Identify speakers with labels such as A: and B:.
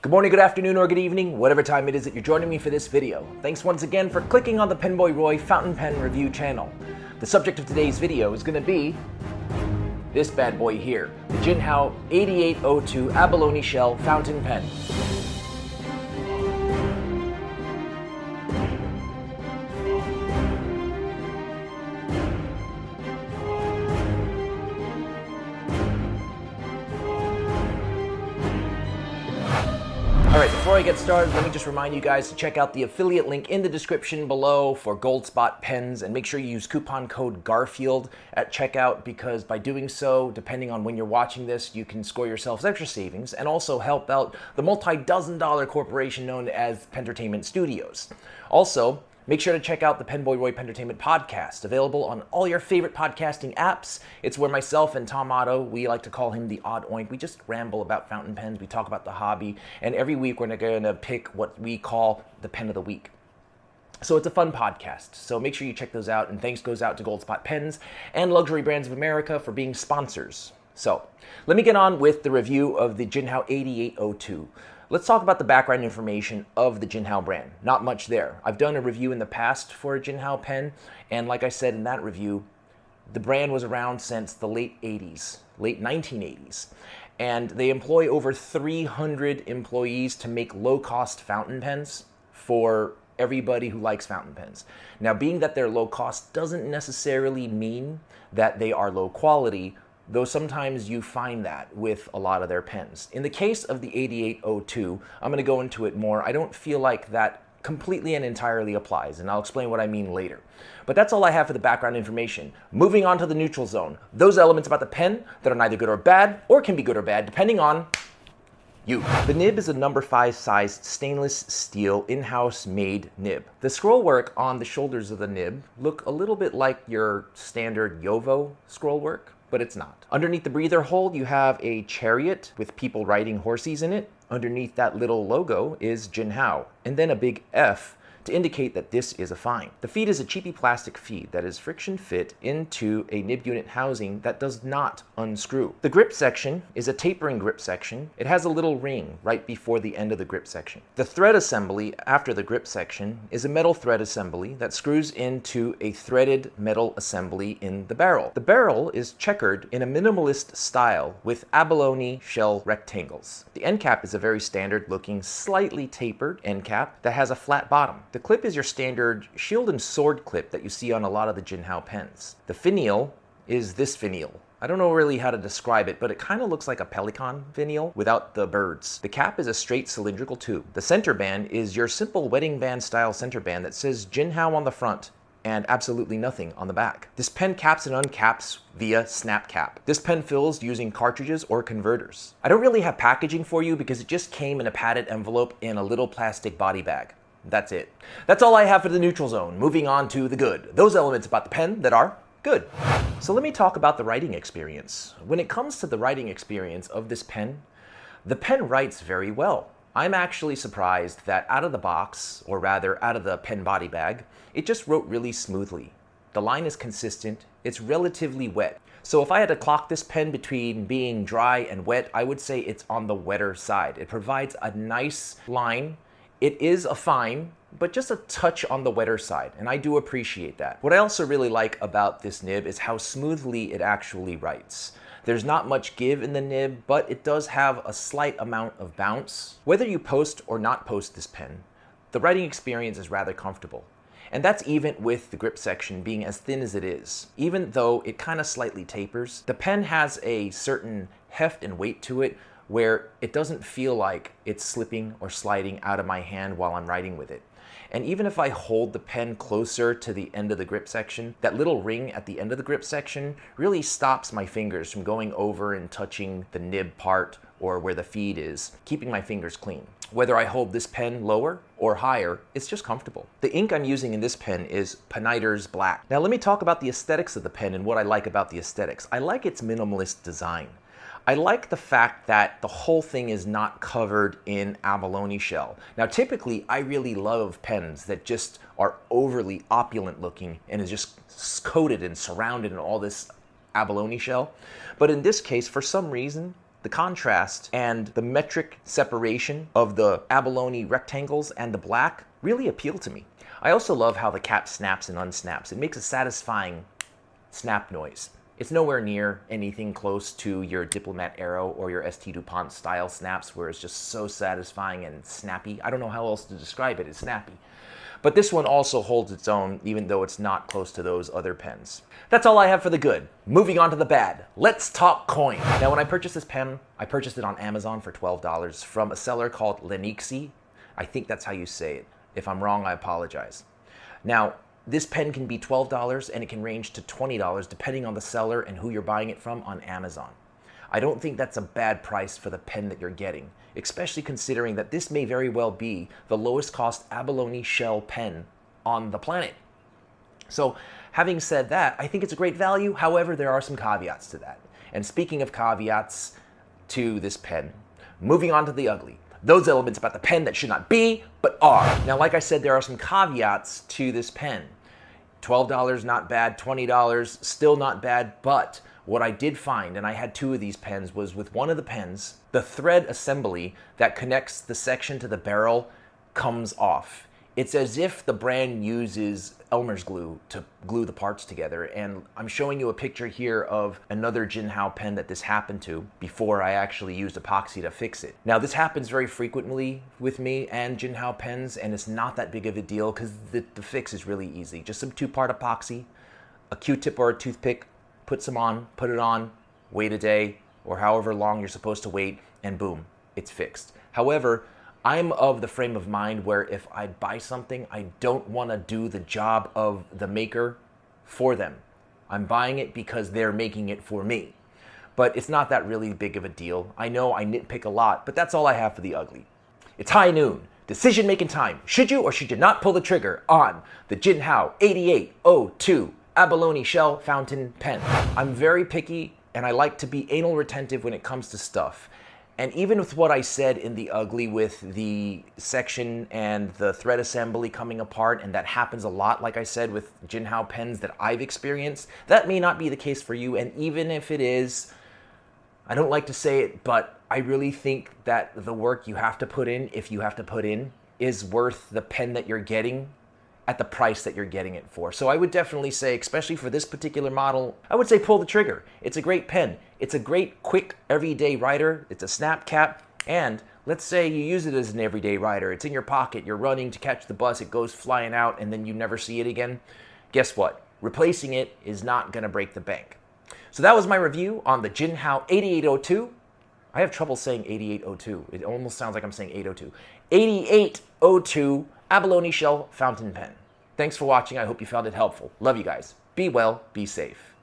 A: Good morning, good afternoon, or good evening, whatever time it is that you're joining me for this video. Thanks once again for clicking on the PenBoyRoy Fountain Pen Review channel. The subject of today's video is going to be this bad boy here, the Jinhao 8802 Abalone Shell Fountain Pen. Alright, before I get started, let me just remind you guys to check out the affiliate link in the description below for Gold Spot pens, and make sure you use coupon code Garfield at checkout, because by doing so, depending on when you're watching this, you can score yourselves extra savings and also help out the multi-dozen-dollar corporation known as Pentertainment Studios. Also, make sure to check out the PenBoyRoy Pentertainment Podcast, available on all your favorite podcasting apps. It's where myself and Tom Otto, we like to call him the Odd Oink, we just ramble about fountain pens, we talk about the hobby, and every week we're going to pick what we call the pen of the week. So it's a fun podcast, so make sure you check those out, and thanks goes out to Gold Spot Pens and Luxury Brands of America for being sponsors. So, let me get on with the review of the Jinhao 8802. Let's talk about the background information of the Jinhao brand. Not much there. I've done a review in the past for a Jinhao pen, and like I said in that review, the brand was around since the late 80s, late 1980s. And they employ over 300 employees to make low-cost fountain pens for everybody who likes fountain pens. Now, being that they're low cost doesn't necessarily mean that they are low quality, though sometimes you find that with a lot of their pens. In the case of the 8802, I'm going to go into it more. I don't feel like that completely and entirely applies, and I'll explain what I mean later. But that's all I have for the background information. Moving on to the neutral zone. Those elements about the pen that are neither good or bad, or can be good or bad, depending on you. The nib is a number 5 sized stainless steel in-house made nib. The scroll work on the shoulders of the nib look a little bit like your standard Yovo scroll work, but it's not. Underneath the breather hole, you have a chariot with people riding horses in it. Underneath that little logo is Jinhao, and then a big F to indicate that this is a fine. The feed is a cheapy plastic feed that is friction fit into a nib unit housing that does not unscrew. The grip section is a tapering grip section. It has a little ring right before the end of the grip section. The thread assembly after the grip section is a metal thread assembly that screws into a threaded metal assembly in the barrel. The barrel is checkered in a minimalist style with abalone shell rectangles. The end cap is a very standard looking, slightly tapered end cap that has a flat bottom. The clip is your standard shield and sword clip that you see on a lot of the Jinhao pens. The finial is this finial. I don't know really how to describe it, but it kind of looks like a pelican finial without the birds. The cap is a straight cylindrical tube. The center band is your simple wedding band style center band that says Jinhao on the front and absolutely nothing on the back. This pen caps and uncaps via snap cap. This pen fills using cartridges or converters. I don't really have packaging for you because it just came in a padded envelope in a little plastic body bag. That's it. That's all I have for the neutral zone. Moving on to the good. Those elements about the pen that are good. So let me talk about the writing experience. When it comes to the writing experience of this pen, the pen writes very well. I'm actually surprised that out of the box, or rather out of the pen body bag, it just wrote really smoothly. The line is consistent, it's relatively wet. So if I had to clock this pen between being dry and wet, I would say it's on the wetter side. It provides a nice line. It is a fine, but just a touch on the wetter side, and I do appreciate that. What I also really like about this nib is how smoothly it actually writes. There's not much give in the nib, but it does have a slight amount of bounce. Whether you post or not post this pen, the writing experience is rather comfortable. And that's even with the grip section being as thin as it is. Even though it kind of slightly tapers, the pen has a certain heft and weight to it where it doesn't feel like it's slipping or sliding out of my hand while I'm writing with it. And even if I hold the pen closer to the end of the grip section, that little ring at the end of the grip section really stops my fingers from going over and touching the nib part or where the feed is, keeping my fingers clean. Whether I hold this pen lower or higher, it's just comfortable. The ink I'm using in this pen is Pineider's Black. Now let me talk about the aesthetics of the pen and what I like about the aesthetics. I like its minimalist design. I like the fact that the whole thing is not covered in abalone shell. Now typically I really love pens that just are overly opulent looking and is just coated and surrounded in all this abalone shell. But in this case, for some reason, The contrast and the metric separation of the abalone rectangles and the black really appeal to me. I also love how the cap snaps and unsnaps. It makes a satisfying snap noise. It's nowhere near anything close to your Diplomat Aero or your ST DuPont style snaps, where it's just so satisfying and snappy. I don't know how else to describe it. It's snappy. But this one also holds its own, even though it's not close to those other pens. That's all I have for the good. Moving on to the bad. Let's talk coin. Now, when I purchased this pen, I purchased it on Amazon for $12 from a seller called Lenixi. I think that's how you say it. If I'm wrong, I apologize. Now, this pen can be $12 and it can range to $20 depending on the seller and who you're buying it from on Amazon. I don't think that's a bad price for the pen that you're getting, especially considering that this may very well be the lowest cost abalone shell pen on the planet. So having said that, I think it's a great value. However, there are some caveats to that. And speaking of caveats to this pen, moving on to the ugly. Those elements about the pen that should not be, but are. Now, like I said, there are some caveats to this pen. $12 not bad, $20 still not bad, but what I did find, and I had two of these pens, was with one of the pens, the thread assembly that connects the section to the barrel comes off. It's as if the brand uses Elmer's glue to glue the parts together, and I'm showing you a picture here of another Jinhao pen that this happened to before I actually used epoxy to fix it. Now, this happens very frequently with me and Jinhao pens, and it's not that big of a deal because the fix is really easy. Just some 2-part epoxy, a Q-tip or a toothpick, put some on, put it on, wait a day, or however long you're supposed to wait, and boom, it's fixed. However, I'm of the frame of mind where if I buy something, I don't want to do the job of the maker for them. I'm buying it because they're making it for me. But it's not that really big of a deal. I know I nitpick a lot, but that's all I have for the ugly. It's high noon. Decision-making time. Should you or should you not pull the trigger on the Jinhao 8802 Abalone Shell Fountain Pen? I'm very picky and I like to be anal retentive when it comes to stuff. And even with what I said in the ugly with the section and the thread assembly coming apart, and that happens a lot, like I said, with Jinhao pens that I've experienced, that may not be the case for you. And even if it is, I don't like to say it, but I really think that the work you have to put in, if you have to put in, is worth the pen that you're getting at the price that you're getting it for. So I would definitely say, especially for this particular model, I would say pull the trigger. It's a great pen. It's a great, quick, everyday writer. It's a snap cap. And let's say you use it as an everyday writer. It's in your pocket. You're running to catch the bus. It goes flying out and then you never see it again. Guess what? Replacing it is not going to break the bank. So that was my review on the Jinhao 8802. I have trouble saying 8802. It almost sounds like I'm saying 802. 8802 Abalone Shell Fountain Pen. Thanks for watching. I hope you found it helpful. Love you guys. Be well, be safe.